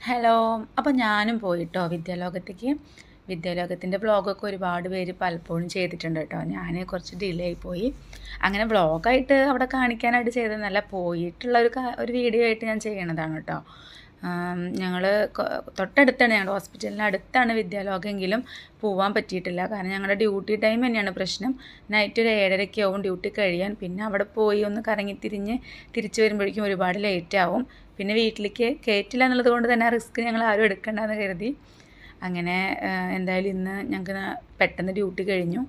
Hello. അപ്പോൾ ഞാനും പോയിട്ടോ വിദ്യാലോകത്തേക്ക്. വിദ്യാലോകത്തിൻ്റെ വ്ളോഗൊക്കെ ഒരുപാട് പേര് പലപ്പോഴും ചെയ്തിട്ടുണ്ട് കേട്ടോ. ഞാൻ കുറച്ച് ഡിലേ ആയിപ്പോയി. അങ്ങനെ വ്ളോഗായിട്ട് അവിടെ കാണിക്കാനായിട്ട് ചെയ്തതെന്നല്ല, പോയിട്ടുള്ള ഒരു വീഡിയോ ആയിട്ട് ഞാൻ ചെയ്യണതാണ് കേട്ടോ. ഞങ്ങൾ തൊട്ടടുത്താണ്, ഞങ്ങളുടെ ഹോസ്പിറ്റലിന് അടുത്താണ് വിദ്യാലോകമെങ്കിലും പോകാൻ പറ്റിയിട്ടില്ല. കാരണം ഞങ്ങളുടെ ഡ്യൂട്ടി ടൈം തന്നെയാണ് പ്രശ്നം. നൈറ്റ് ഒരു 7:30 ആവും ഡ്യൂട്ടി കഴിയാൻ. പിന്നെ അവിടെ പോയി ഒന്ന് കറങ്ങിത്തിരിഞ്ഞ് തിരിച്ച് വരുമ്പോഴേക്കും ഒരുപാട് ലേറ്റ് ആവും. പിന്നെ വീട്ടിലേക്ക് കയറ്റില്ല എന്നുള്ളത് കൊണ്ട് തന്നെ റിസ്ക് ഞങ്ങൾ ആരും എടുക്കണ്ടെന്ന് കരുതി. അങ്ങനെ എന്തായാലും ഇന്ന് ഞങ്ങൾക്ക് പെട്ടെന്ന് ഡ്യൂട്ടി കഴിഞ്ഞു.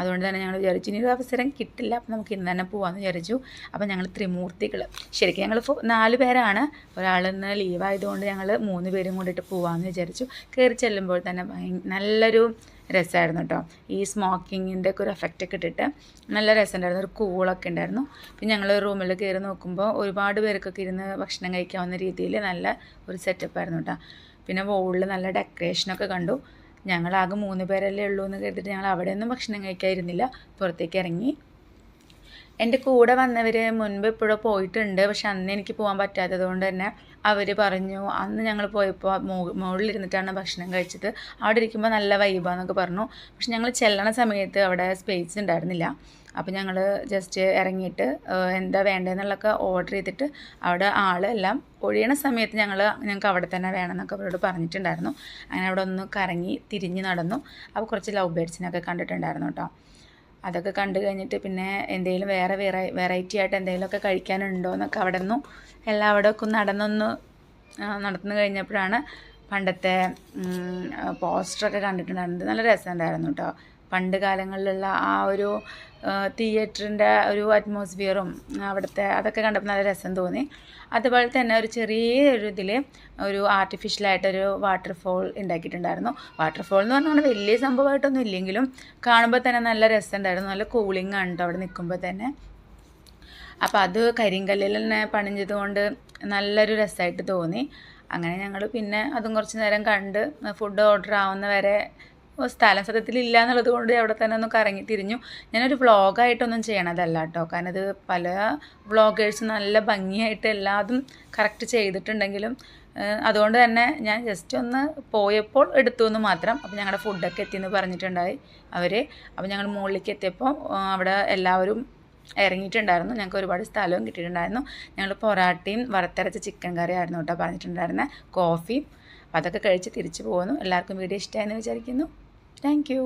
അതുകൊണ്ട് തന്നെ ഞങ്ങൾ വിചാരിച്ചു ഇനി ഒരു അവസരം കിട്ടില്ല, അപ്പോൾ നമുക്ക് ഇന്ന് തന്നെ പോകാമെന്ന് വിചാരിച്ചു. അപ്പോൾ ഞങ്ങൾ ത്രിമൂർത്തികൾ, ശരിക്കും ഞങ്ങൾ 4 പേരാണ്. ഒരാളിന്ന് ലീവായതുകൊണ്ട് ഞങ്ങൾ 3 പേരും കൊണ്ടിട്ട് പോകാമെന്ന് വിചാരിച്ചു. കയറി ചെല്ലുമ്പോൾ തന്നെ നല്ലൊരു രസമായിരുന്നു കേട്ടോ. ഈ സ്മോക്കിങ്ങിൻ്റെ ഒക്കെ ഒരു എഫക്റ്റൊക്കെ ഇട്ടിട്ട് നല്ല രസമുണ്ടായിരുന്നു, ഒരു കൂളൊക്കെ ഉണ്ടായിരുന്നു. പിന്നെ ഞങ്ങൾ റൂമിൽ കയറി നോക്കുമ്പോൾ ഒരുപാട് പേർക്കൊക്കെ ഇരുന്ന് ഭക്ഷണം കഴിക്കാവുന്ന രീതിയിൽ നല്ല ഒരു സെറ്റപ്പായിരുന്നു കേട്ടോ. പിന്നെ വോളിൽ നല്ല ഡെക്കറേഷനൊക്കെ കണ്ടു. ഞങ്ങളാകെ 3 പേരല്ലേ ഉള്ളൂ എന്ന് കരുതിയിട്ട് ഞങ്ങൾ അവിടെയൊന്നും ഭക്ഷണം കഴിക്കാതിരുന്നില്ല, പുറത്തേക്ക് ഇറങ്ങി. എൻ്റെ കൂടെ വന്നവർ മുൻപ് എപ്പോഴോ പോയിട്ടുണ്ട്, പക്ഷെ അന്ന് എനിക്ക് പോകാൻ പറ്റാത്തത് കൊണ്ട് തന്നെ അവർ പറഞ്ഞു അന്ന് ഞങ്ങൾ പോയപ്പോൾ മുകളിലിരുന്നിട്ടാണ് ഭക്ഷണം കഴിച്ചത്, അവിടെ ഇരിക്കുമ്പോൾ നല്ല വൈബാന്നൊക്കെ പറഞ്ഞു. പക്ഷെ ഞങ്ങൾ ചെല്ലണ സമയത്ത് അവിടെ സ്പേസ് ഉണ്ടായിരുന്നില്ല. അപ്പോൾ ഞങ്ങൾ ജസ്റ്റ് ഇറങ്ങിയിട്ട് എന്താ വേണ്ടതെന്നുള്ളതൊക്കെ ഓർഡർ ചെയ്തിട്ട് അവിടെ ആളെല്ലാം ഒഴിയണ സമയത്ത് ഞങ്ങൾക്ക് അവിടെ തന്നെ വേണമെന്നൊക്കെ അവരോട് പറഞ്ഞിട്ടുണ്ടായിരുന്നു. അങ്ങനെ അവിടെ ഒന്ന് കറങ്ങി തിരിഞ്ഞ് നടന്നു. അപ്പോൾ കുറച്ച് ലവ് ബേഡ്സിനൊക്കെ കണ്ടിട്ടുണ്ടായിരുന്നു കേട്ടോ. അതൊക്കെ കണ്ടു കഴിഞ്ഞിട്ട് പിന്നെ എന്തെങ്കിലും വേറെ വെറൈറ്റി ആയിട്ട് എന്തെങ്കിലുമൊക്കെ കഴിക്കാനുണ്ടോ എന്നൊക്കെ അവിടെ നിന്നും എല്ലാം അവിടെ ഒക്കെ നടന്നു കഴിഞ്ഞപ്പോഴാണ് പണ്ടത്തെ പോസ്റ്ററൊക്കെ കണ്ടിട്ടുണ്ടായിരുന്നത്. നല്ല രസമുണ്ടായിരുന്നു കേട്ടോ. പണ്ട് കാലങ്ങളിലുള്ള ആ ഒരു തിയേറ്ററിൻ്റെ ഒരു അറ്റ്മോസ്ഫിയറും അവിടുത്തെ അതൊക്കെ കണ്ടപ്പോൾ നല്ല രസം തോന്നി. അതുപോലെ തന്നെ ഒരു ചെറിയൊരു ഇതിൽ ഒരു ആർട്ടിഫിഷ്യലായിട്ടൊരു വാട്ടർഫോൾ ഉണ്ടാക്കിയിട്ടുണ്ടായിരുന്നു. വാട്ടർഫോൾ എന്ന് പറഞ്ഞാൽ വലിയ സംഭവമായിട്ടൊന്നും ഇല്ലെങ്കിലും കാണുമ്പോൾ തന്നെ നല്ല രസമുണ്ടായിരുന്നു. നല്ല കൂളിംഗ് ആണ് കേട്ടോ അവിടെ നിൽക്കുമ്പോൾ തന്നെ. അപ്പോൾ അത് കരിങ്കല്ലിൽ തന്നെ പണിഞ്ഞത് കൊണ്ട് നല്ലൊരു രസമായിട്ട് തോന്നി. അങ്ങനെ ഞങ്ങൾ പിന്നെ അതും കുറച്ച് നേരം കണ്ട് ഫുഡ് ഓർഡർ ആവുന്ന വരെ സ്ഥലം സത്യത്തിലില്ല എന്നുള്ളത് കൊണ്ട് അവിടെ തന്നെ ഒന്ന് കറങ്ങി തിരിഞ്ഞു. ഞാനൊരു വ്ളോഗായിട്ടൊന്നും ചെയ്യണതല്ല കേട്ടോ, കാരണം ഇത് പല വ്ളോഗേഴ്സ് നല്ല ഭംഗിയായിട്ട് എല്ലാതും കറക്റ്റ് ചെയ്തിട്ടുണ്ടെങ്കിലും അതുകൊണ്ട് തന്നെ ഞാൻ ജസ്റ്റ് ഒന്ന് പോയപ്പോൾ എടുത്തു എന്ന് മാത്രം. അപ്പോൾ ഞങ്ങളുടെ ഫുഡൊക്കെ എത്തിയെന്ന് പറഞ്ഞിട്ടുണ്ടായി അവർ. അപ്പോൾ ഞങ്ങൾ മുകളിലേക്ക് എത്തിയപ്പോൾ അവിടെ എല്ലാവരും ഇറങ്ങിയിട്ടുണ്ടായിരുന്നു. ഞങ്ങൾക്ക് ഒരുപാട് സ്ഥലവും കിട്ടിയിട്ടുണ്ടായിരുന്നു. ഞങ്ങൾ പൊറാട്ടയും വറുത്തരച്ച ചിക്കൻ കറി ആയിരുന്നു കേട്ടോ പറഞ്ഞിട്ടുണ്ടായിരുന്നത്, കോഫിയും. അപ്പോൾ അതൊക്കെ കഴിച്ച് തിരിച്ചു പോകുന്നു. എല്ലാവർക്കും വീഡിയോ ഇഷ്ടമായെന്ന് വിചാരിക്കുന്നു. Thank you.